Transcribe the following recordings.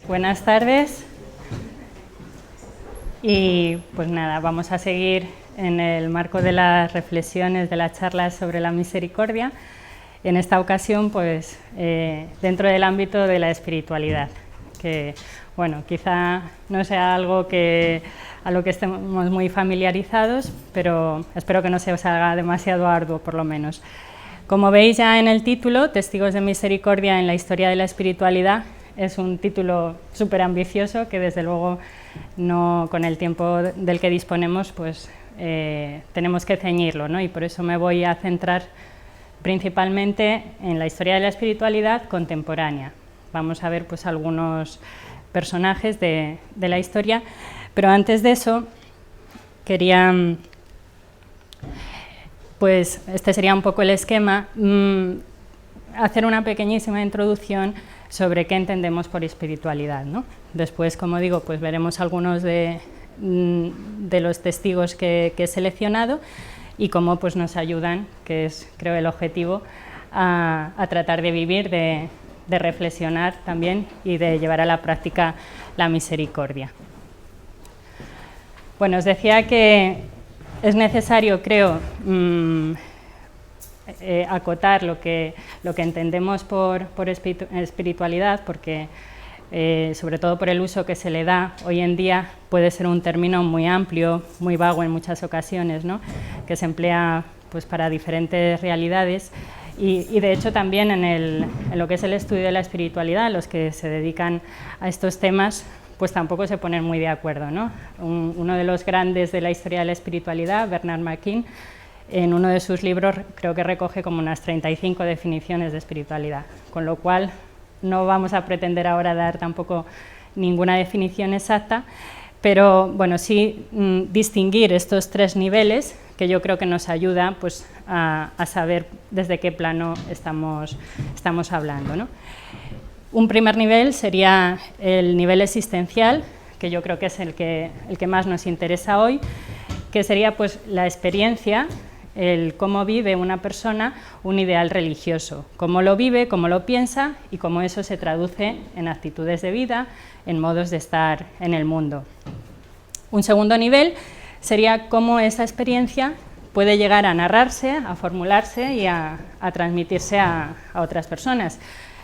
Buenas tardes y pues nada, vamos a seguir en el marco de las reflexiones de las charlas sobre la misericordia, en esta ocasión pues dentro del ámbito de la espiritualidad, que bueno, quizá no sea algo a lo que estemos muy familiarizados, pero espero que no se os haga demasiado arduo por lo menos. Como veis ya en el título, Testigos de Misericordia en la historia de la espiritualidad, es un título súper ambicioso que desde luego no, con el tiempo del que disponemos pues tenemos que ceñirlo, ¿no? Y por eso me voy a centrar principalmente en la historia de la espiritualidad contemporánea. Vamos a ver pues algunos personajes de la historia, pero antes de eso quería, pues este sería un poco el esquema, hacer una pequeñísima introducción sobre qué entendemos por espiritualidad, ¿no? Después, como digo, pues veremos algunos de los testigos que he seleccionado y cómo pues, nos ayudan, que es creo el objetivo, a tratar de vivir, de reflexionar también y de llevar a la práctica la misericordia. Bueno, os decía que es necesario, creo, acotar lo que entendemos por espiritualidad, porque sobre todo por el uso que se le da hoy en día puede ser un término muy amplio, muy vago en muchas ocasiones, ¿no? Que se emplea pues, para diferentes realidades y de hecho también en lo que es el estudio de la espiritualidad, los que se dedican a estos temas pues tampoco se ponen muy de acuerdo, ¿no? Uno de los grandes de la historia de la espiritualidad, Bernard McKean, en uno de sus libros creo que recoge como unas 35 definiciones de espiritualidad, con lo cual no vamos a pretender ahora dar tampoco ninguna definición exacta, pero bueno, sí distinguir estos tres niveles que yo creo que nos ayuda pues, a saber desde qué plano estamos hablando, ¿no? Un primer nivel sería el nivel existencial, que yo creo que es el que más nos interesa hoy, que sería pues, la experiencia, el cómo vive una persona un ideal religioso, cómo lo vive, cómo lo piensa y cómo eso se traduce en actitudes de vida, en modos de estar en el mundo. Un segundo nivel sería cómo esa experiencia puede llegar a narrarse, a formularse y a transmitirse a otras personas,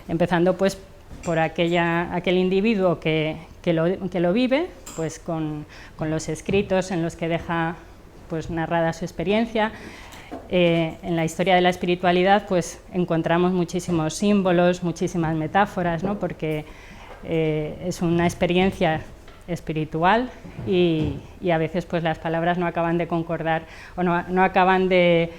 empezando pues por aquel individuo que lo vive, pues con los escritos en los que deja pues narrada su experiencia. En la historia de la espiritualidad pues encontramos muchísimos símbolos, muchísimas metáforas, ¿no? Porque es una experiencia espiritual y a veces pues las palabras no acaban de concordar o no acaban de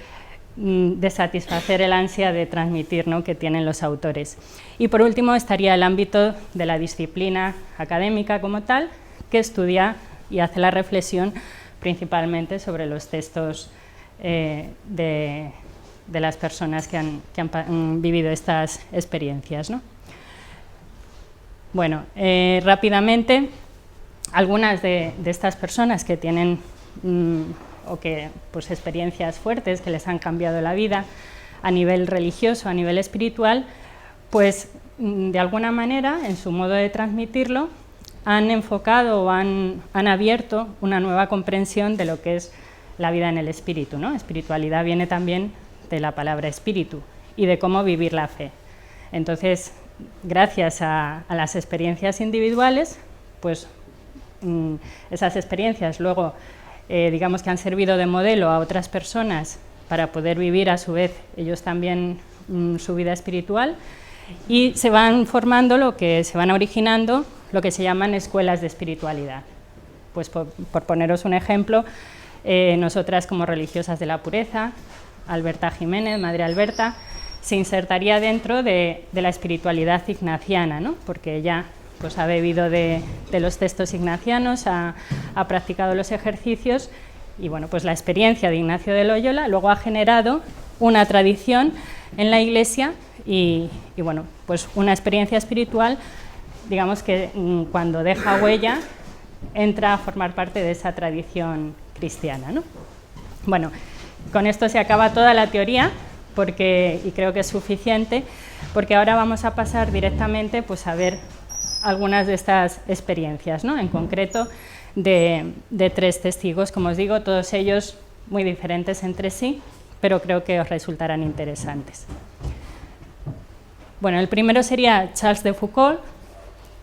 satisfacer el ansia de transmitir, ¿no? Que tienen los autores. Y por último estaría el ámbito de la disciplina académica como tal, que estudia y hace la reflexión principalmente sobre los textos de las personas que han vivido estas experiencias, ¿no? Bueno, rápidamente, algunas de estas personas que tienen o que pues, experiencias fuertes que les han cambiado la vida a nivel religioso, a nivel espiritual, pues de alguna manera en su modo de transmitirlo han enfocado o han abierto una nueva comprensión de lo que es la vida en el espíritu, ¿no? Espiritualidad viene también de la palabra espíritu y de cómo vivir la fe. Entonces, gracias a las experiencias individuales, pues esas experiencias luego digamos que han servido de modelo a otras personas para poder vivir a su vez ellos también su vida espiritual y se van formando se van originando lo que se llaman escuelas de espiritualidad. Pues por poneros un ejemplo, nosotras como religiosas de la pureza, Alberta Jiménez, Madre Alberta, se insertaría dentro de la espiritualidad ignaciana, ¿no? Porque ella pues, ha bebido de los textos ignacianos, ha practicado los ejercicios y bueno, pues la experiencia de Ignacio de Loyola luego ha generado una tradición en la Iglesia y bueno, pues una experiencia espiritual, digamos que cuando deja huella entra a formar parte de esa tradición cristiana, ¿no? Bueno, con esto se acaba toda la teoría y creo que es suficiente, porque ahora vamos a pasar directamente pues, a ver algunas de estas experiencias, ¿no? En concreto de 3 testigos, como os digo, todos ellos muy diferentes entre sí, pero creo que os resultarán interesantes. Bueno, el primero sería Charles de Foucauld,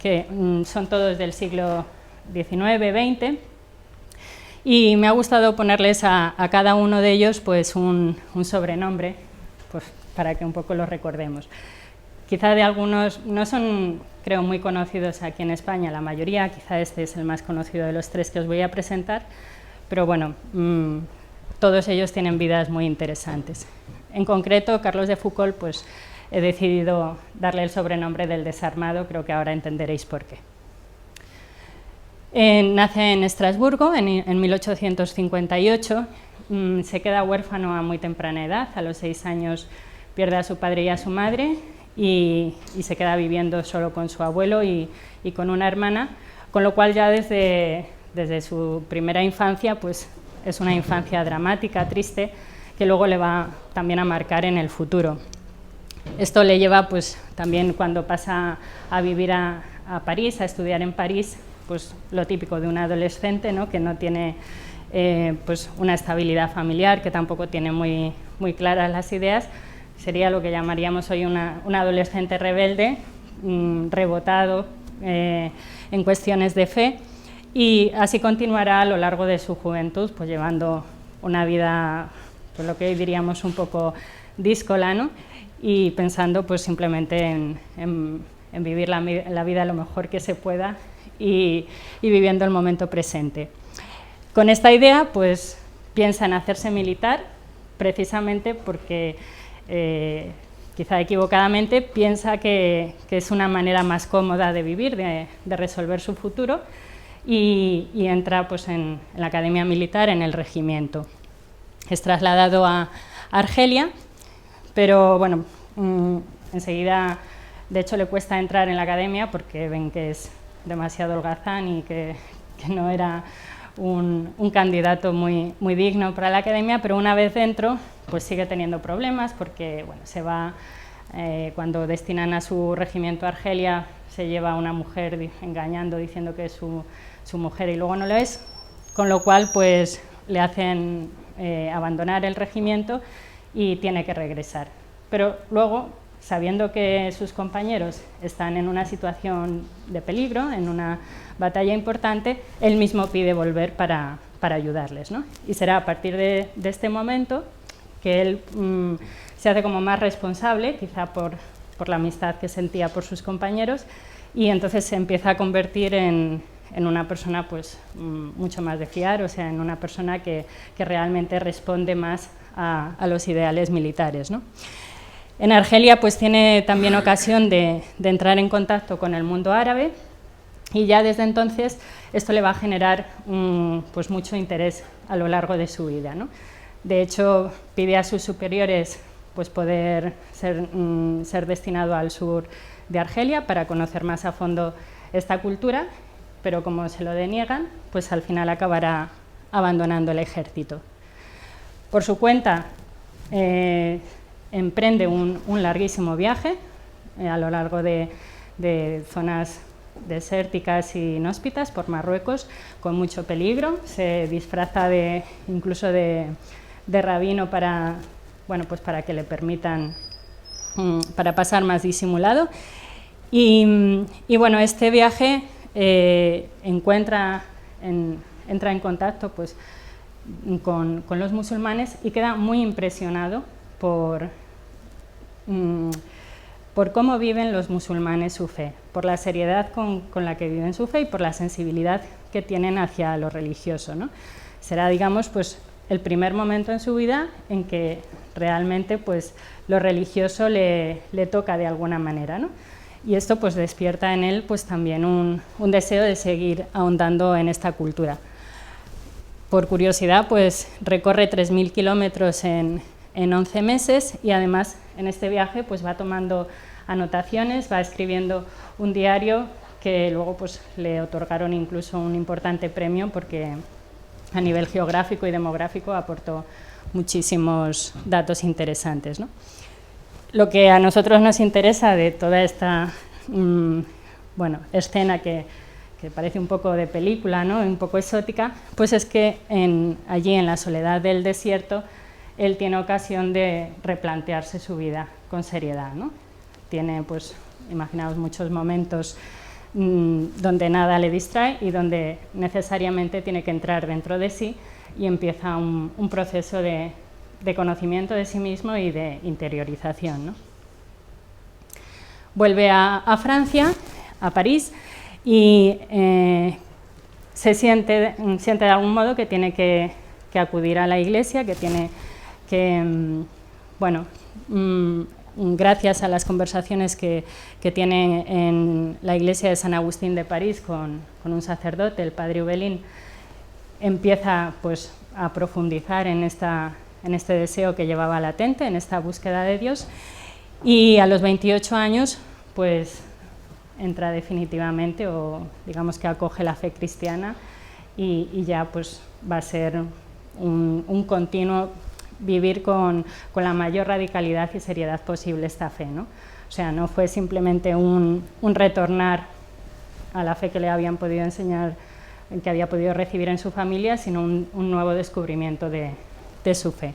que son todos del siglo XIX-XX, y me ha gustado ponerles a cada uno de ellos pues un sobrenombre, pues para que un poco los recordemos. Quizá de algunos no son, creo, muy conocidos aquí en España, la mayoría, quizá este es el más conocido de los 3 que os voy a presentar, pero bueno, todos ellos tienen vidas muy interesantes. En concreto, Carlos de Foucauld, pues he decidido darle el sobrenombre del desarmado, creo que ahora entenderéis por qué. Nace en Estrasburgo en 1858, se queda huérfano a muy temprana edad, a los 6 años pierde a su padre y a su madre y se queda viviendo solo con su abuelo y con una hermana, con lo cual ya desde su primera infancia pues es una infancia dramática, triste, que luego le va también a marcar en el futuro. Esto le lleva pues también cuando pasa a vivir a París, a estudiar en París, pues lo típico de un adolescente, ¿no? Que no tiene pues una estabilidad familiar, que tampoco tiene muy claras las ideas, sería lo que llamaríamos hoy un adolescente rebelde, rebotado en cuestiones de fe, y así continuará a lo largo de su juventud, pues llevando una vida, pues lo que hoy diríamos un poco díscola, ¿no? Y pensando pues simplemente en vivir la vida lo mejor que se pueda y viviendo el momento presente. Con esta idea pues piensa en hacerse militar, precisamente porque quizá equivocadamente piensa que es una manera más cómoda de vivir, de resolver su futuro, y entra pues en la academia militar, en el regimiento. Es trasladado a Argelia, pero bueno, enseguida, de hecho, le cuesta entrar en la academia porque ven que es demasiado holgazán y que no era un candidato muy digno para la academia, pero una vez dentro, pues sigue teniendo problemas porque, bueno, se va, cuando destinan a su regimiento a Argelia, se lleva a una mujer engañando, diciendo que es su mujer y luego no lo es, con lo cual, pues, le hacen abandonar el regimiento y tiene que regresar. Pero luego, sabiendo que sus compañeros están en una situación de peligro, en una batalla importante, él mismo pide volver para ayudarles, ¿no? Y será a partir de este momento que él se hace como más responsable, quizá por la amistad que sentía por sus compañeros, y entonces se empieza a convertir en una persona pues mucho más de fiar, o sea, en una persona que realmente responde más a los ideales militares, ¿no? En Argelia pues tiene también ocasión de entrar en contacto con el mundo árabe y ya desde entonces esto le va a generar pues mucho interés a lo largo de su vida, ¿no? De hecho, pide a sus superiores pues poder ser destinado al sur de Argelia para conocer más a fondo esta cultura, pero como se lo deniegan, pues al final acabará abandonando el ejército. Por su cuenta, emprende un larguísimo viaje a lo largo de zonas desérticas y inhóspitas por Marruecos, con mucho peligro. Se disfraza incluso de rabino para que le permitan para pasar más disimulado. Y bueno, este viaje entra en contacto pues, con los musulmanes y queda muy impresionado por cómo viven los musulmanes su fe, por la seriedad con la que viven su fe y por la sensibilidad que tienen hacia lo religioso, ¿no? Será, digamos, pues, el primer momento en su vida en que realmente pues, lo religioso le toca de alguna manera, ¿no? Y esto pues, despierta en él pues, también un deseo de seguir ahondando en esta cultura. Por curiosidad, pues, recorre 3.000 kilómetros en 11 meses y además en este viaje pues, va tomando anotaciones, va escribiendo un diario que luego pues, le otorgaron incluso un importante premio porque a nivel geográfico y demográfico aportó muchísimos datos interesantes, ¿no? Lo que a nosotros nos interesa de toda esta bueno, escena que parece un poco de película, ¿no? Un poco exótica, pues es que allí en la soledad del desierto él tiene ocasión de replantearse su vida con seriedad, ¿no? Tiene, pues, imaginaos muchos momentos donde nada le distrae y donde necesariamente tiene que entrar dentro de sí y empieza un proceso de conocimiento de sí mismo y de interiorización, ¿no? Vuelve a Francia, a París, y se siente de algún modo que tiene que acudir a la iglesia, que tiene que, bueno, gracias a las conversaciones que tiene en la iglesia de San Agustín de París con un sacerdote, el padre Hubelin, empieza, pues, a profundizar en este deseo que llevaba latente, en esta búsqueda de Dios, y a los 28 años, pues, entra definitivamente, o digamos que acoge la fe cristiana, y ya, pues, va a ser un continuo vivir con la mayor radicalidad y seriedad posible esta fe, ¿no? O sea, no fue simplemente un retornar a la fe que le habían podido enseñar, que había podido recibir en su familia, sino un nuevo descubrimiento de su fe.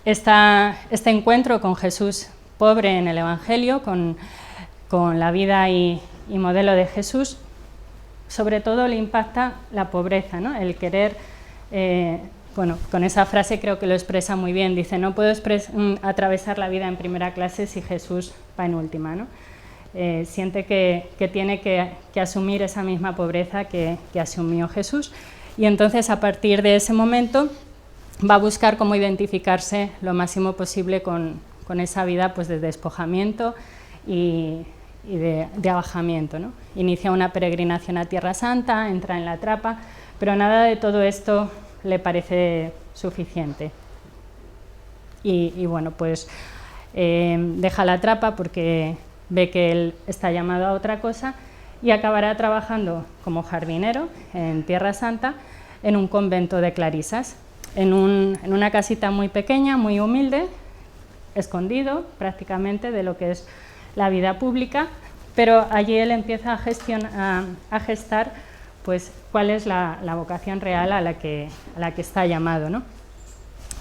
Este encuentro con Jesús pobre en el Evangelio, con la vida y modelo de Jesús, sobre todo le impacta la pobreza, ¿no? El querer, bueno, con esa frase creo que lo expresa muy bien, dice, no puedo atravesar la vida en primera clase si Jesús va en última, ¿no? Siente que tiene que asumir esa misma pobreza que asumió Jesús, y entonces a partir de ese momento va a buscar cómo identificarse lo máximo posible con esa vida, pues, de despojamiento y de abajamiento, ¿no? Inicia una peregrinación a Tierra Santa, entra en la trapa, pero nada de todo esto le parece suficiente. Y bueno, pues deja la trapa porque ve que él está llamado a otra cosa y acabará trabajando como jardinero en Tierra Santa en un convento de clarisas, en una casita muy pequeña, muy humilde, escondido prácticamente de lo que es la vida pública, pero allí él empieza a gestar, pues, cuál es la vocación real a la que está llamado, ¿no?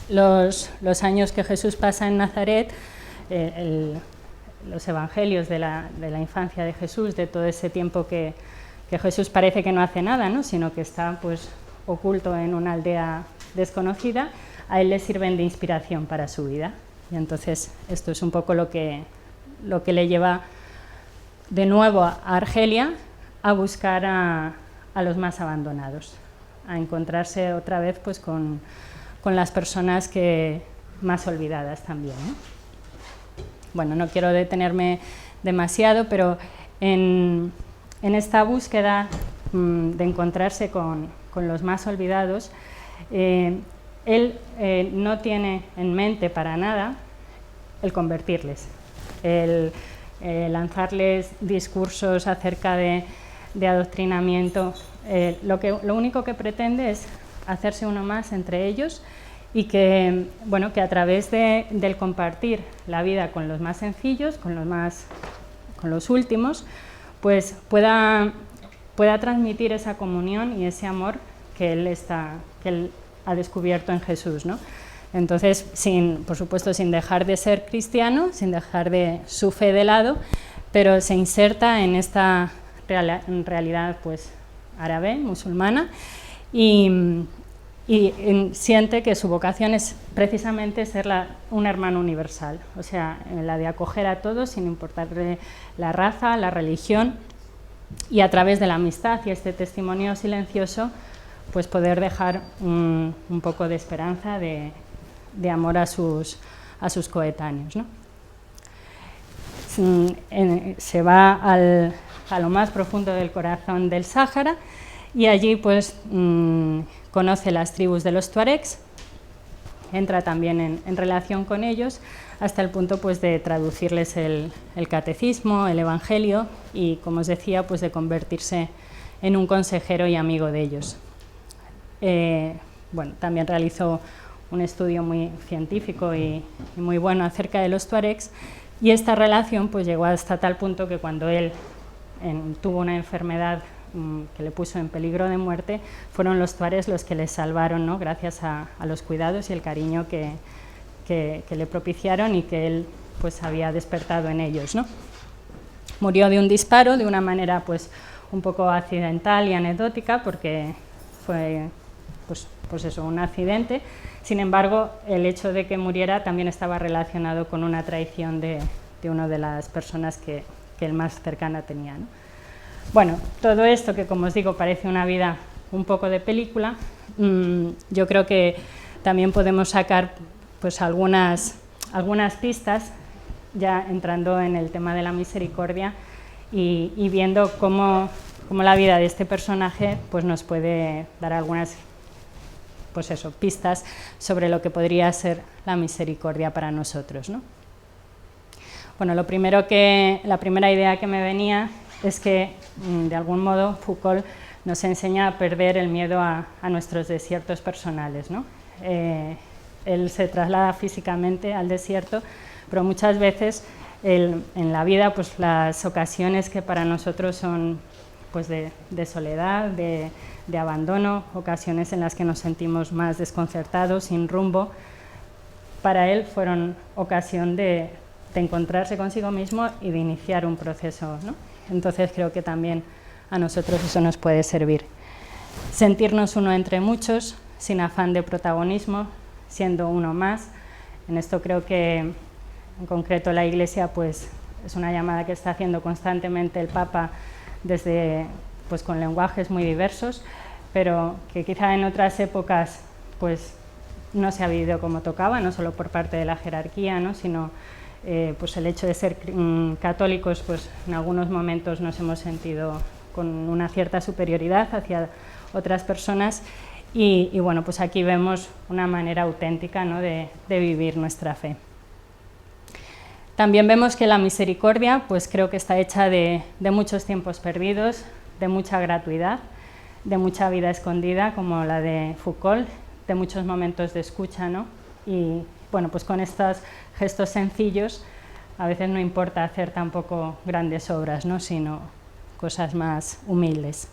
Los años que Jesús pasa en Nazaret, los evangelios de la infancia de Jesús, de todo ese tiempo que Jesús parece que no hace nada, ¿no? Sino que está, pues, oculto en una aldea desconocida, a él le sirven de inspiración para su vida. Y entonces esto es un poco lo que le lleva de nuevo a Argelia a buscar a los más abandonados, a encontrarse otra vez, pues, con las personas más olvidadas también, ¿no? Bueno, no quiero detenerme demasiado, pero en esta búsqueda de encontrarse con los más olvidados, él no tiene en mente para nada el convertirles, el lanzarles discursos acerca de adoctrinamiento. Lo único que pretende es hacerse uno más entre ellos y que a través del compartir la vida con los más sencillos, con los últimos, pues pueda transmitir esa comunión y ese amor que él ha descubierto en Jesús, ¿no? Entonces, por supuesto, sin dejar de ser cristiano, sin dejar de su fe de lado, pero se inserta en esta realidad, pues, árabe, musulmana, y siente que su vocación es precisamente ser un hermano universal, o sea, la de acoger a todos sin importarle la raza, la religión, y a través de la amistad y este testimonio silencioso, pues poder dejar un poco de esperanza, de amor a sus coetáneos, ¿no? Se va a lo más profundo del corazón del Sáhara y allí, pues, conoce las tribus de los tuaregs, entra también en relación con ellos hasta el punto, pues, de traducirles el catecismo, el evangelio y, como os decía, pues, de convertirse en un consejero y amigo de ellos. También realizó un estudio muy científico y muy bueno acerca de los tuaregs Y esta relación pues llegó hasta tal punto que cuando él tuvo una enfermedad que le puso en peligro de muerte, fueron los tuares los que le salvaron, ¿no? Gracias a los cuidados y el cariño que le propiciaron y que él pues había despertado en ellos, ¿no? Murió de un disparo, de una manera pues un poco accidental y anecdótica, porque fue pues eso, un accidente. Sin embargo, el hecho de que muriera también estaba relacionado con una traición de una de las personas que él más cercana tenía, ¿no? Bueno, todo esto que, como os digo, parece una vida un poco de película, yo creo que también podemos sacar pues algunas pistas, ya entrando en el tema de la misericordia y viendo cómo la vida de este personaje pues nos puede dar algunas pues eso, pistas sobre lo que podría ser la misericordia para nosotros, ¿no? Bueno, la primera idea que me venía es que, de algún modo, Foucault nos enseña a perder el miedo a nuestros desiertos personales, ¿no? Él se traslada físicamente al desierto, pero muchas veces en la vida pues, las ocasiones que para nosotros son pues, de soledad, de abandono, ocasiones en las que nos sentimos más desconcertados, sin rumbo, para él fueron ocasión de encontrarse consigo mismo y de iniciar un proceso, ¿no? Entonces creo que también a nosotros eso nos puede servir. Sentirnos uno entre muchos, sin afán de protagonismo, siendo uno más. En esto creo que en concreto la Iglesia pues, es una llamada que está haciendo constantemente el Papa desde, pues, con lenguajes muy diversos, pero que quizá en otras épocas pues, no se ha vivido como tocaba, no solo por parte de la jerarquía, ¿no? Sino pues el hecho de ser católicos, pues en algunos momentos nos hemos sentido con una cierta superioridad hacia otras personas y bueno, pues aquí vemos una manera auténtica, ¿no? de vivir nuestra fe. También vemos que la misericordia, pues creo que está hecha de muchos tiempos perdidos, de mucha gratuidad, de mucha vida escondida, como la de Foucault, de muchos momentos de escucha, ¿no? Y bueno, pues con estos gestos sencillos, a veces no importa hacer tampoco grandes obras, ¿no? Sino cosas más humildes.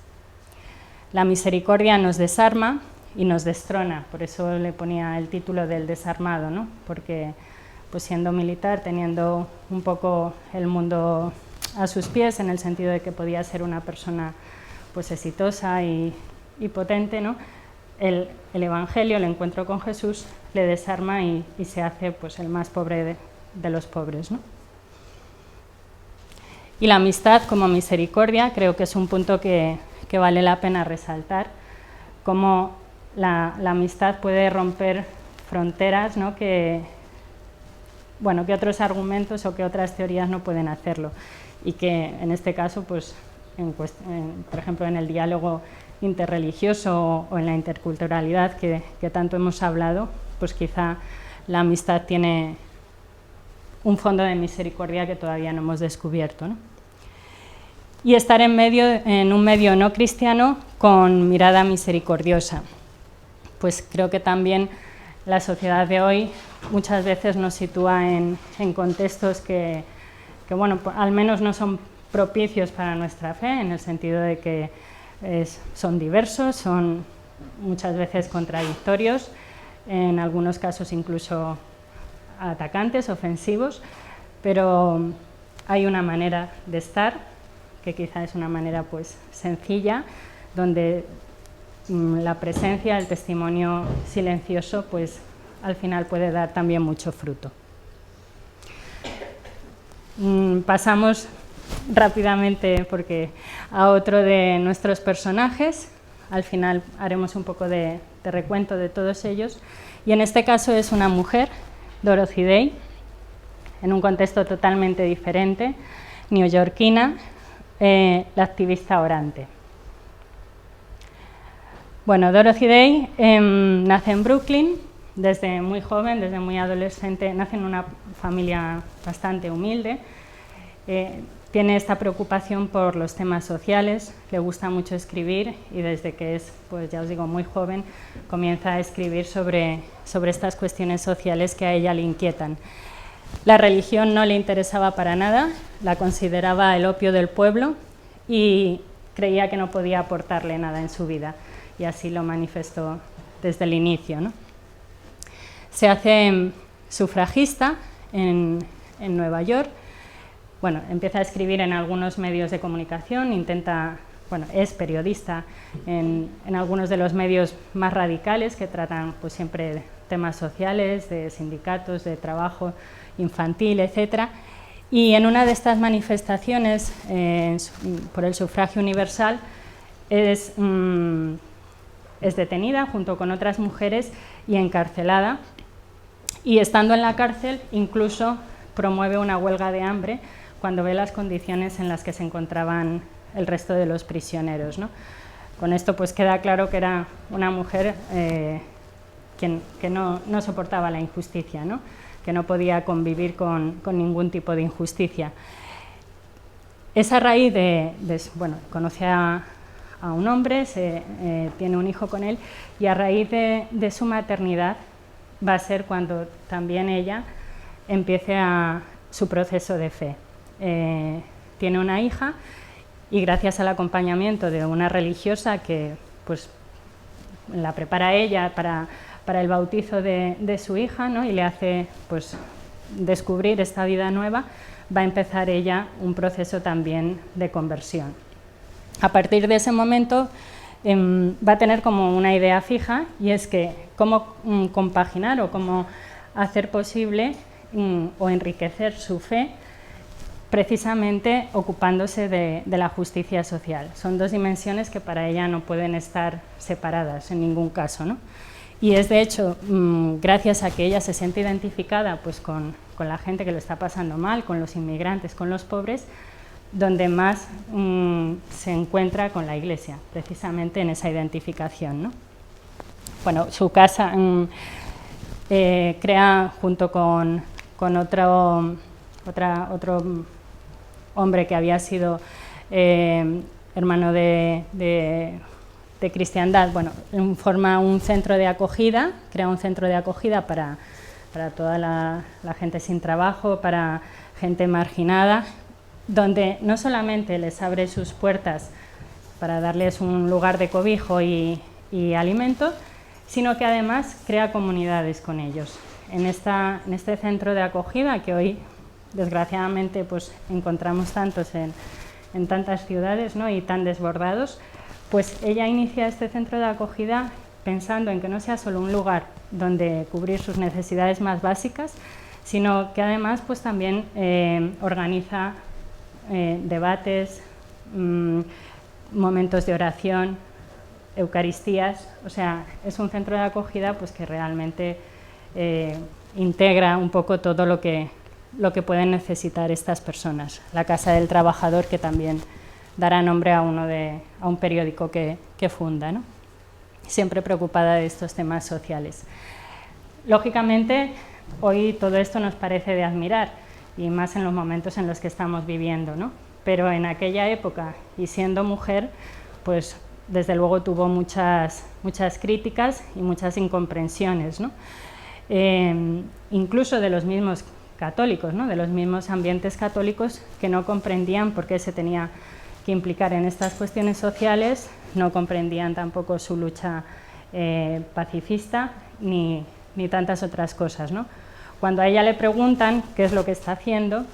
La misericordia nos desarma y nos destrona, por eso le ponía el título del desarmado, ¿no? Porque pues siendo militar, teniendo un poco el mundo a sus pies, en el sentido de que podía ser una persona pues exitosa y potente, ¿no? El Evangelio, el encuentro con Jesús, le desarma y se hace pues, el más pobre de los pobres, ¿no? Y la amistad como misericordia creo que es un punto que vale la pena resaltar, cómo la amistad puede romper fronteras, ¿no? que otros argumentos o que otras teorías no pueden hacerlo, y que en este caso, pues, por ejemplo, en el diálogo interreligioso o en la interculturalidad que tanto hemos hablado, pues quizá la amistad tiene un fondo de misericordia que todavía no hemos descubierto, ¿no? Y estar en un medio no cristiano con mirada misericordiosa. Pues creo que también la sociedad de hoy muchas veces nos sitúa en contextos que bueno, al menos no son propicios para nuestra fe, en el sentido de que son diversos, son muchas veces contradictorios, en algunos casos incluso atacantes, ofensivos, pero hay una manera de estar, que quizá es una manera pues sencilla, donde la presencia, el testimonio silencioso, pues al final puede dar también mucho fruto. Pasamos rápidamente a otro de nuestros personajes. Al final haremos un poco de recuento de todos ellos, y en este caso es una mujer, Dorothy Day, en un contexto totalmente diferente, neoyorquina, la activista orante. Bueno, Dorothy Day nace en Brooklyn, desde muy joven, desde muy adolescente, nace en una familia bastante humilde. Tiene esta preocupación por los temas sociales, le gusta mucho escribir y desde que es, pues ya os digo, muy joven, comienza a escribir sobre estas cuestiones sociales que a ella le inquietan. La religión no le interesaba para nada, la consideraba el opio del pueblo y creía que no podía aportarle nada en su vida, y así lo manifestó desde el inicio, ¿no? Se hace sufragista en Nueva York. Bueno, empieza a escribir en algunos medios de comunicación, es periodista en algunos de los medios más radicales que tratan pues, siempre de temas sociales, de sindicatos, de trabajo infantil, etc. Y en una de estas manifestaciones por el sufragio universal es detenida junto con otras mujeres y encarcelada. Y estando en la cárcel incluso promueve una huelga de hambre cuando ve las condiciones en las que se encontraban el resto de los prisioneros, ¿no? Con esto pues queda claro que era una mujer que no soportaba la injusticia, ¿no? Que no podía convivir con ningún tipo de injusticia. Es a raíz conoce a un hombre, tiene un hijo con él, y a raíz de su maternidad va a ser cuando también ella empiece su proceso de fe. Tiene una hija y gracias al acompañamiento de una religiosa que pues, la prepara ella para el bautizo de su hija, ¿no? Y le hace pues, descubrir esta vida nueva, va a empezar ella un proceso también de conversión. A partir de ese momento va a tener como una idea fija, y es que cómo compaginar o cómo hacer posible o enriquecer su fe precisamente ocupándose de la justicia social. Son dos dimensiones que para ella no pueden estar separadas en ningún caso, ¿no? Y es de hecho gracias a que ella se siente identificada pues, con la gente que lo está pasando mal, con los inmigrantes, con los pobres, donde más se encuentra con la Iglesia, precisamente en esa identificación, ¿no? Bueno, su casa crea junto con otro hombre que había sido hermano de cristiandad, bueno, forma un centro de acogida, crea un centro de acogida para toda la gente sin trabajo, para gente marginada, donde no solamente les abre sus puertas para darles un lugar de cobijo y alimento, sino que además crea comunidades con ellos. En este centro de acogida, que hoy desgraciadamente pues, encontramos tantos en tantas ciudades, ¿no? Y tan desbordados, pues ella inicia este centro de acogida pensando en que no sea solo un lugar donde cubrir sus necesidades más básicas, sino que además pues, también organiza debates, momentos de oración, eucaristías. O sea, es un centro de acogida pues, que realmente integra un poco todo lo que pueden necesitar estas personas. La Casa del Trabajador, que también dará nombre a un periódico que funda, ¿no? Siempre preocupada de estos temas sociales. Lógicamente, hoy todo esto nos parece de admirar, y más en los momentos en los que estamos viviendo, ¿no? Pero en aquella época, y siendo mujer, pues desde luego tuvo muchas críticas y muchas incomprensiones, ¿no? Incluso de los mismos católicos, ¿no? De los mismos ambientes católicos que no comprendían por qué se tenía que implicar en estas cuestiones sociales, no comprendían tampoco su lucha pacifista ni tantas otras cosas, ¿no? Cuando a ella le preguntan qué es lo que está haciendo,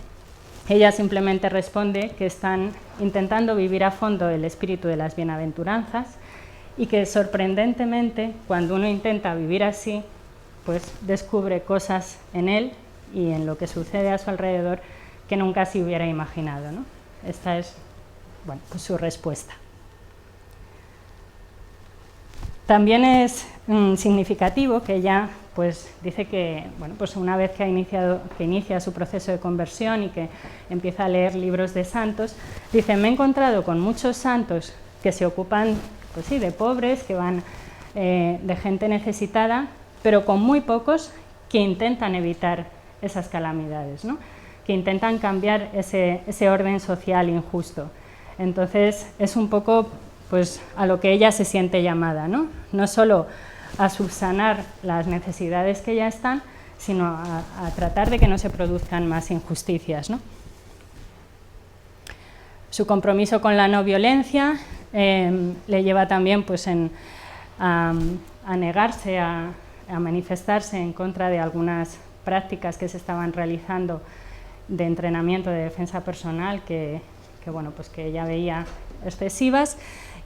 ella simplemente responde que están intentando vivir a fondo el espíritu de las bienaventuranzas y que sorprendentemente cuando uno intenta vivir así, pues descubre cosas en él y en lo que sucede a su alrededor que nunca se hubiera imaginado, ¿no? Esta es, bueno, pues su respuesta. También es significativo que ella pues, dice que bueno, pues una vez que inicia su proceso de conversión y que empieza a leer libros de santos, dice: me he encontrado con muchos santos que se ocupan pues sí, de pobres, que van de gente necesitada, pero con muy pocos que intentan evitar esas calamidades, ¿no? Que intentan cambiar ese orden social injusto. Entonces es un poco pues, a lo que ella se siente llamada, ¿no? No solo a subsanar las necesidades que ya están, sino a tratar de que no se produzcan más injusticias, ¿no? Su compromiso con la no violencia le lleva también pues, a negarse, a manifestarse en contra de algunas prácticas que se estaban realizando de entrenamiento de defensa personal que ella veía excesivas,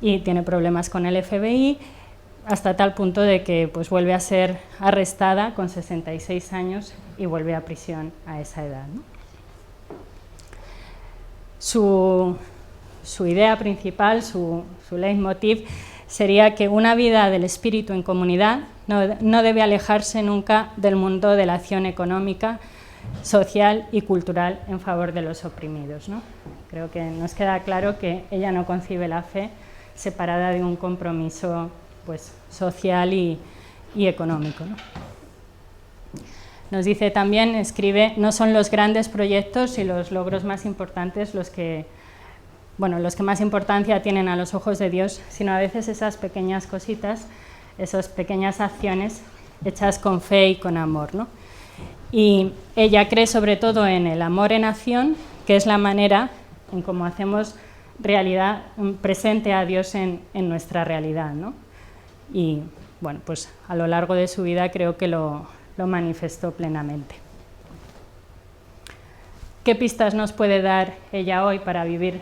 y tiene problemas con el FBI, hasta tal punto de que pues, vuelve a ser arrestada con 66 años y vuelve a prisión a esa edad, ¿no? Su idea principal, su leitmotiv, sería que una vida del espíritu en comunidad no debe alejarse nunca del mundo de la acción económica, social y cultural en favor de los oprimidos, ¿no? Creo que nos queda claro que ella no concibe la fe separada de un compromiso pues, social y económico, ¿no? Nos dice también, escribe, no son los grandes proyectos y los logros más importantes los que más importancia tienen a los ojos de Dios, sino a veces esas pequeñas cositas, esas pequeñas acciones hechas con fe y con amor, ¿no? Y ella cree sobre todo en el amor en acción, que es la manera en cómo hacemos realidad presente a Dios en nuestra realidad, ¿no? Y bueno, pues a lo largo de su vida creo que lo manifestó plenamente. ¿Qué pistas nos puede dar ella hoy para vivir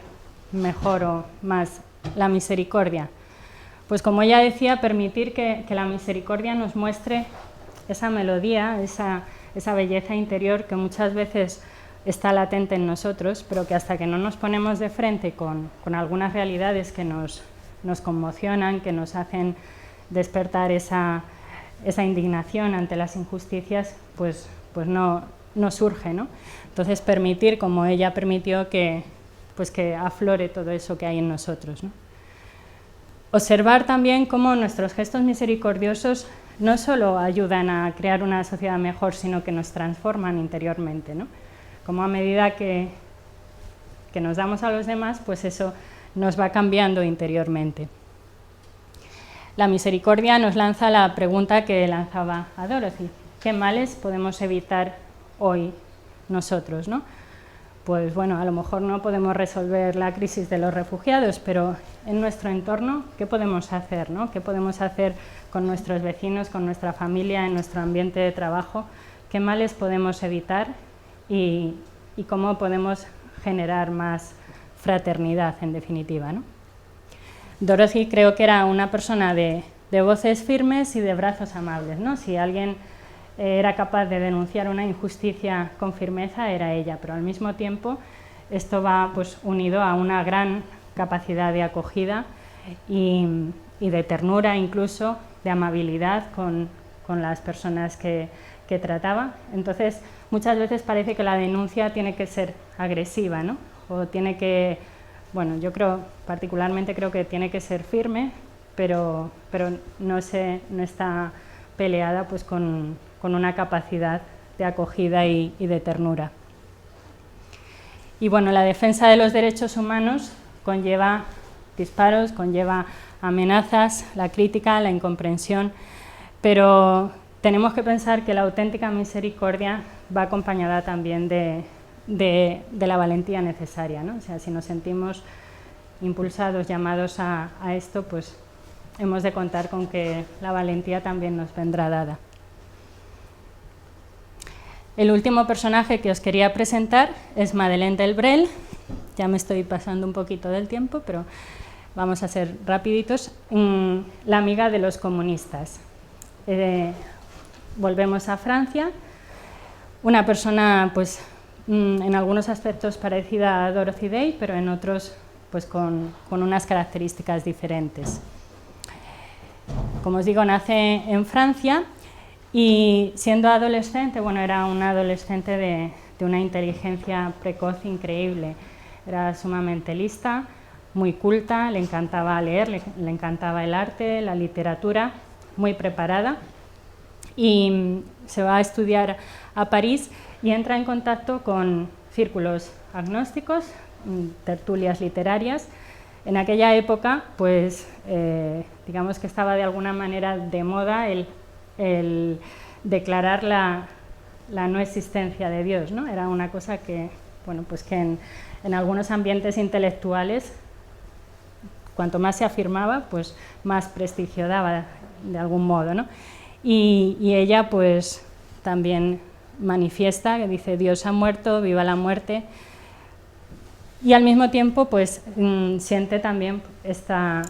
mejor o más la misericordia? Pues como ella decía, permitir que la misericordia nos muestre esa melodía, esa belleza interior que muchas veces está latente en nosotros, pero que hasta que no nos ponemos de frente con algunas realidades que nos conmocionan, que nos hacen despertar esa indignación ante las injusticias, pues no surge, ¿no? Entonces permitir, como ella permitió, que aflore todo eso que hay en nosotros, ¿no? Observar también cómo nuestros gestos misericordiosos no solo ayudan a crear una sociedad mejor, sino que nos transforman interiormente, ¿no? Como a medida que nos damos a los demás, pues eso nos va cambiando interiormente. La misericordia nos lanza la pregunta que lanzaba a Dorothy: ¿qué males podemos evitar hoy nosotros, ¿no? Pues bueno, a lo mejor no podemos resolver la crisis de los refugiados, pero en nuestro entorno, ¿qué podemos hacer, ¿no? ¿Qué podemos hacer con nuestros vecinos, con nuestra familia, en nuestro ambiente de trabajo? ¿Qué males podemos evitar y cómo podemos generar más fraternidad, en definitiva, ¿no? Dorothy creo que era una persona de voces firmes y de brazos amables, ¿no? Si alguien era capaz de denunciar una injusticia con firmeza, era ella, pero al mismo tiempo esto va pues, unido a una gran capacidad de acogida y de ternura, incluso de amabilidad con las personas que trataba. Entonces, muchas veces parece que la denuncia tiene que ser agresiva, ¿no? O tiene que, bueno, yo particularmente creo que tiene que ser firme, pero no está peleada pues, con una capacidad de acogida y de ternura. Y bueno, la defensa de los derechos humanos conlleva disparos, conlleva amenazas, la crítica, la incomprensión, pero tenemos que pensar que la auténtica misericordia va acompañada también de la valentía necesaria, ¿no? O sea, si nos sentimos impulsados, llamados a esto, pues hemos de contar con que la valentía también nos vendrá dada. El último personaje que os quería presentar es Madeleine Delbrel. Ya me estoy pasando un poquito del tiempo, pero vamos a ser rapiditos. La amiga de los comunistas. Volvemos a Francia. Una persona, pues, en algunos aspectos parecida a Dorothy Day, pero en otros, pues, con unas características diferentes. Como os digo, nace en Francia. Y siendo adolescente, bueno, era una adolescente de una inteligencia precoz increíble. Era sumamente lista, muy culta, le encantaba leer, le encantaba el arte, la literatura, muy preparada. Y se va a estudiar a París y entra en contacto con círculos agnósticos, tertulias literarias. En aquella época, pues, digamos que estaba de alguna manera de moda el declarar la no existencia de Dios, ¿no? Era una cosa que, bueno, pues que en algunos ambientes intelectuales, cuanto más se afirmaba, pues más prestigio daba de algún modo, ¿no? Y ella pues también manifiesta, que dice: Dios ha muerto, viva la muerte, y al mismo tiempo pues siente también este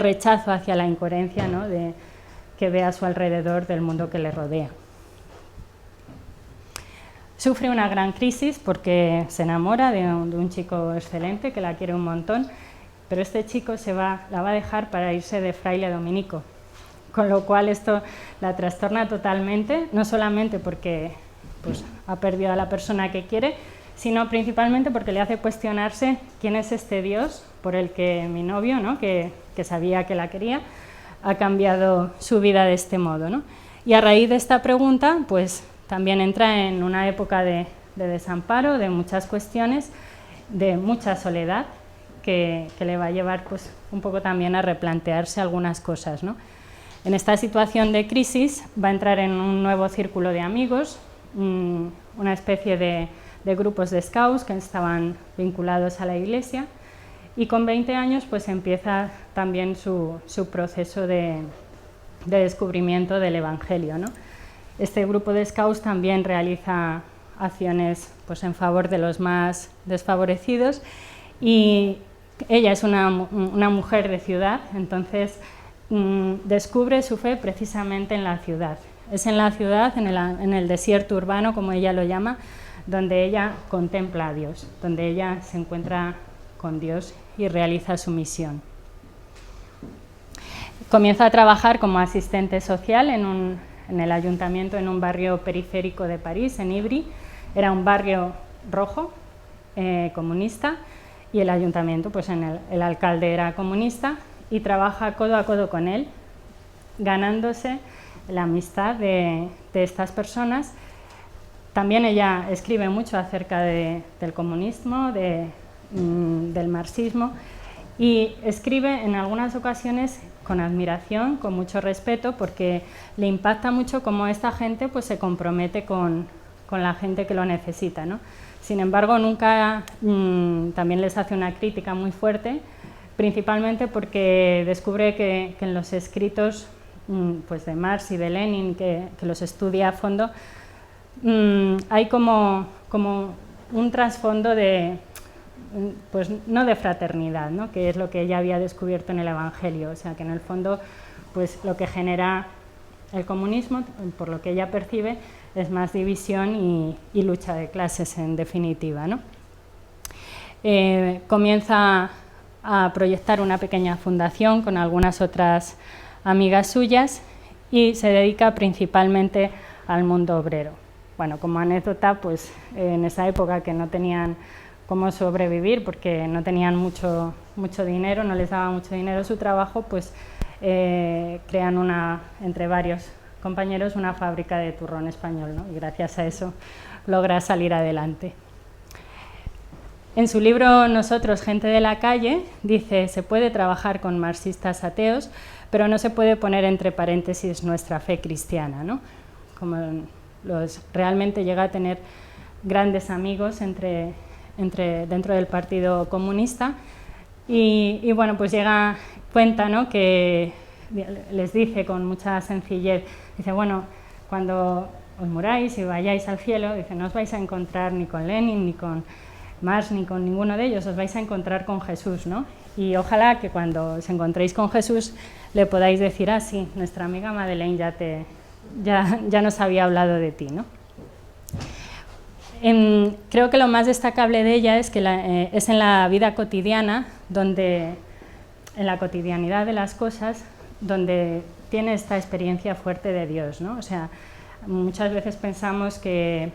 rechazo hacia la incoherencia, ¿no?, que ve a su alrededor del mundo que le rodea. Sufre una gran crisis porque se enamora de un chico excelente que la quiere un montón, pero este chico la va a dejar para irse de fraile dominico, con lo cual esto la trastorna totalmente, no solamente porque pues, ha perdido a la persona que quiere, sino principalmente porque le hace cuestionarse quién es este Dios por el que mi novio, ¿no?, que sabía que la quería, ha cambiado su vida de este modo, ¿no? Y a raíz de esta pregunta, pues también entra en una época de desamparo, de muchas cuestiones, de mucha soledad, que le va a llevar pues, un poco también a replantearse algunas cosas, ¿no? En esta situación de crisis va a entrar en un nuevo círculo de amigos, una especie de grupos de scouts que estaban vinculados a la iglesia, y con 20 años pues empieza también su proceso de descubrimiento del Evangelio, ¿no? Este grupo de scouts también realiza acciones pues, en favor de los más desfavorecidos, y ella es una mujer de ciudad, entonces descubre su fe precisamente en la ciudad. Es en la ciudad, en el desierto urbano, como ella lo llama, donde ella contempla a Dios, donde ella se encuentra con Dios y realiza su misión. Comienza a trabajar como asistente social en el ayuntamiento, en un barrio periférico de París, en Ivry. Era un barrio rojo, comunista, y el ayuntamiento, pues el alcalde era comunista, y trabaja codo a codo con él, ganándose la amistad de estas personas. También ella escribe mucho acerca del comunismo, del marxismo, y escribe en algunas ocasiones con admiración, con mucho respeto, porque le impacta mucho cómo esta gente pues, se compromete con la gente que lo necesita, ¿no? Sin embargo, nunca también les hace una crítica muy fuerte, principalmente porque descubre que en los escritos pues, de Marx y de Lenin, que los estudia a fondo, hay como un trasfondo de, pues no de fraternidad, ¿no?, que es lo que ella había descubierto en el Evangelio, o sea que en el fondo pues lo que genera el comunismo, por lo que ella percibe, es más división y lucha de clases en definitiva, ¿no? Comienza a proyectar una pequeña fundación con algunas otras amigas suyas y se dedica principalmente al mundo obrero. Bueno, como anécdota, pues en esa época que no tenían cómo sobrevivir porque no tenían mucho dinero, no les daba mucho dinero su trabajo, pues crean entre varios compañeros una fábrica de turrón español, ¿no? Y gracias a eso logra salir adelante. En su libro Nosotros, gente de la calle, dice: se puede trabajar con marxistas ateos, pero no se puede poner entre paréntesis nuestra fe cristiana, ¿no? Como realmente llega a tener grandes amigos dentro del Partido Comunista, y bueno, pues cuenta, ¿no?, que les dice con mucha sencillez, dice: bueno, cuando os muráis y vayáis al cielo, dice, no os vais a encontrar ni con Lenin, ni con Marx, ni con ninguno de ellos, os vais a encontrar con Jesús, ¿no? Y ojalá que cuando os encontréis con Jesús le podáis decir: ah, sí, nuestra amiga Madeleine ya nos había hablado de ti, ¿no? Creo que lo más destacable de ella es que es en la vida cotidiana, en la cotidianidad de las cosas, donde tiene esta experiencia fuerte de Dios, ¿no? O sea, muchas veces pensamos que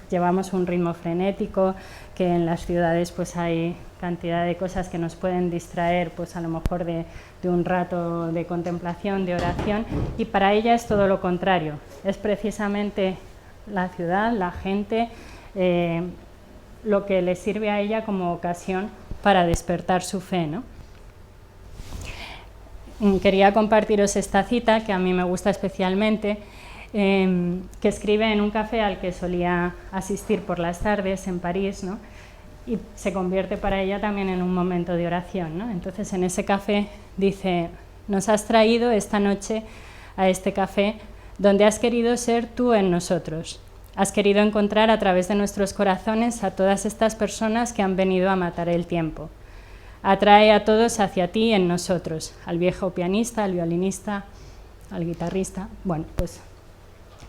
llevamos un ritmo frenético, que en las ciudades pues hay cantidad de cosas que nos pueden distraer, pues a lo mejor de un rato de contemplación, de oración, y para ella es todo lo contrario, es precisamente la ciudad, la gente, lo que le sirve a ella como ocasión para despertar su fe, ¿no? Quería compartiros esta cita que a mí me gusta especialmente. que escribe en un café al que solía asistir por las tardes en París, ¿no? Y se convierte para ella también en un momento de oración, ¿no? Entonces en ese café dice: nos has traído esta noche a este café donde has querido ser tú en nosotros. Has querido encontrar a través de nuestros corazones a todas estas personas que han venido a matar el tiempo. Atrae a todos hacia ti en nosotros, al viejo pianista, al violinista, al guitarrista. Bueno, pues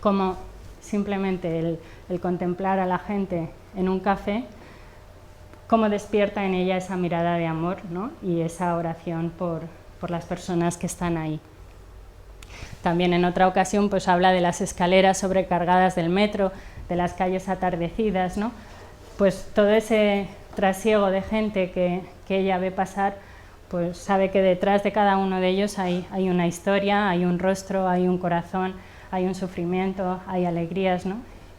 como simplemente el contemplar a la gente en un café, cómo despierta en ella esa mirada de amor, ¿no? Y esa oración por las personas que están ahí. También en otra ocasión pues habla de las escaleras sobrecargadas del metro, de las calles atardecidas, ¿no? Pues todo ese trasiego de gente que ella ve pasar, pues sabe que detrás de cada uno de ellos hay una historia, hay un rostro, hay un corazón, hay un sufrimiento, hay alegrías, ¿no?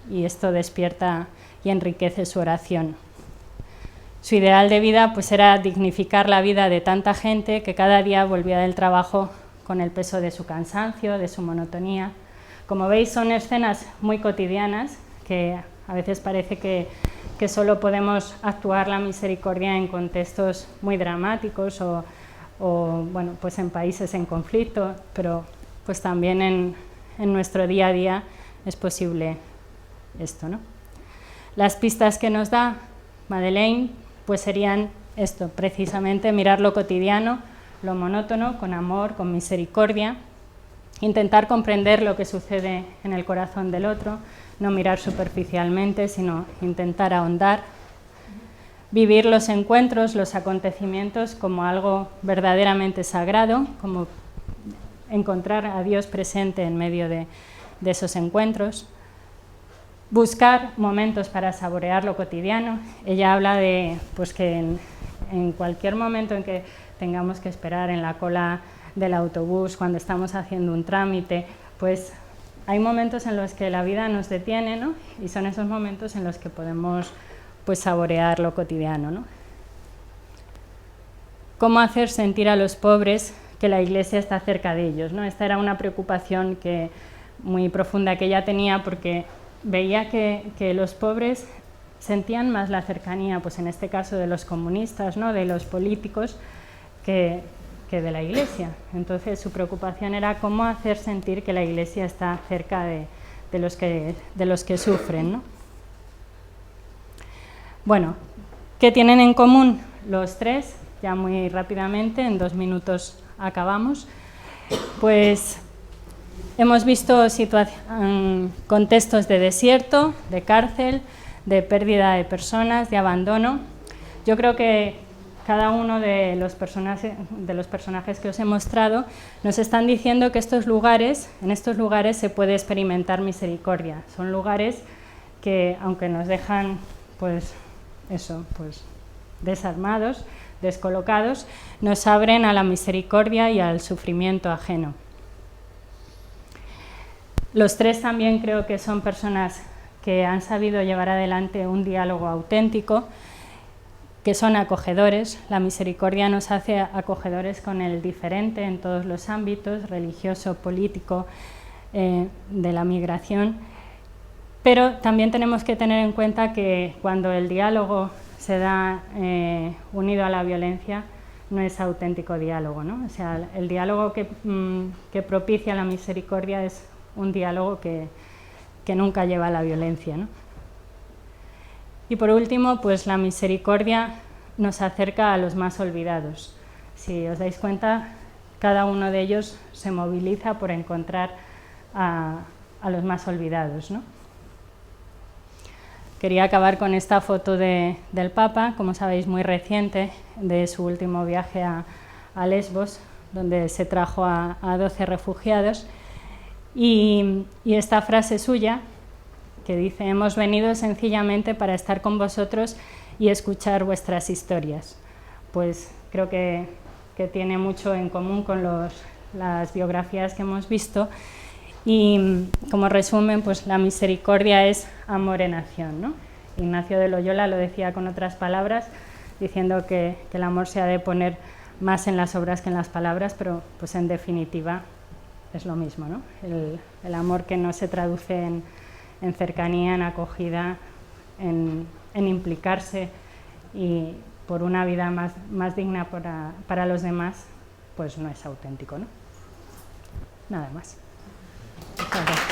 Y esto despierta y enriquece su oración. Su ideal de vida pues era dignificar la vida de tanta gente que cada día volvía del trabajo con el peso de su cansancio, de su monotonía. Como veis, son escenas muy cotidianas que a veces parece que solo podemos actuar la misericordia en contextos muy dramáticos o bueno, pues en países en conflicto, pero pues también en nuestro día a día es posible esto, ¿no? Las pistas que nos da Madeleine pues serían esto, precisamente mirar lo cotidiano, lo monótono, con amor, con misericordia, intentar comprender lo que sucede en el corazón del otro, no mirar superficialmente, sino intentar ahondar, vivir los encuentros, los acontecimientos como algo verdaderamente sagrado, como encontrar a Dios presente en medio de esos encuentros, buscar momentos para saborear lo cotidiano. Ella habla de pues, que en cualquier momento en que tengamos que esperar en la cola del autobús, cuando estamos haciendo un trámite, pues hay momentos en los que la vida nos detiene, ¿no? Y son esos momentos en los que podemos pues, saborear lo cotidiano, ¿no? ¿Cómo hacer sentir a los pobres que la Iglesia está cerca de ellos, ¿no? Esta era una preocupación muy profunda que ella tenía, porque veía que los pobres sentían más la cercanía, pues en este caso de los comunistas, ¿no? De los políticos, que de la Iglesia. Entonces su preocupación era cómo hacer sentir que la Iglesia está cerca de los que sufren, ¿no? Bueno, ¿qué tienen en común los tres? Ya muy rápidamente, en 2 minutos acabamos. Pues hemos visto contextos de desierto, de cárcel, de pérdida de personas, de abandono. Yo creo que cada uno de los personajes que os he mostrado nos están diciendo que en estos lugares se puede experimentar misericordia. Son lugares que, aunque nos dejan pues desarmados, descolocados, nos abren a la misericordia y al sufrimiento ajeno. Los tres también creo que son personas que han sabido llevar adelante un diálogo auténtico, que son acogedores. La misericordia nos hace acogedores con el diferente en todos los ámbitos, religioso, político, de la migración. Pero también tenemos que tener en cuenta que cuando el diálogo se da unido a la violencia, no es auténtico diálogo, ¿no? O sea, el diálogo que propicia la misericordia es un diálogo que nunca lleva a la violencia, ¿no? Y por último, pues la misericordia nos acerca a los más olvidados. Si os dais cuenta, cada uno de ellos se moviliza por encontrar a los más olvidados, ¿no? Quería acabar con esta foto del Papa, como sabéis, muy reciente, de su último viaje a Lesbos, donde se trajo a 12 refugiados. Y esta frase suya, que dice: hemos venido sencillamente para estar con vosotros y escuchar vuestras historias. Pues creo que tiene mucho en común con las biografías que hemos visto. Y como resumen, pues la misericordia es amor en acción, ¿no? Ignacio de Loyola lo decía con otras palabras, diciendo que el amor se ha de poner más en las obras que en las palabras, pero pues en definitiva es lo mismo, ¿no? El amor que no se traduce en cercanía, en acogida, en implicarse y por una vida más digna para los demás, pues no es auténtico, ¿no? Nada más. Muchas gracias.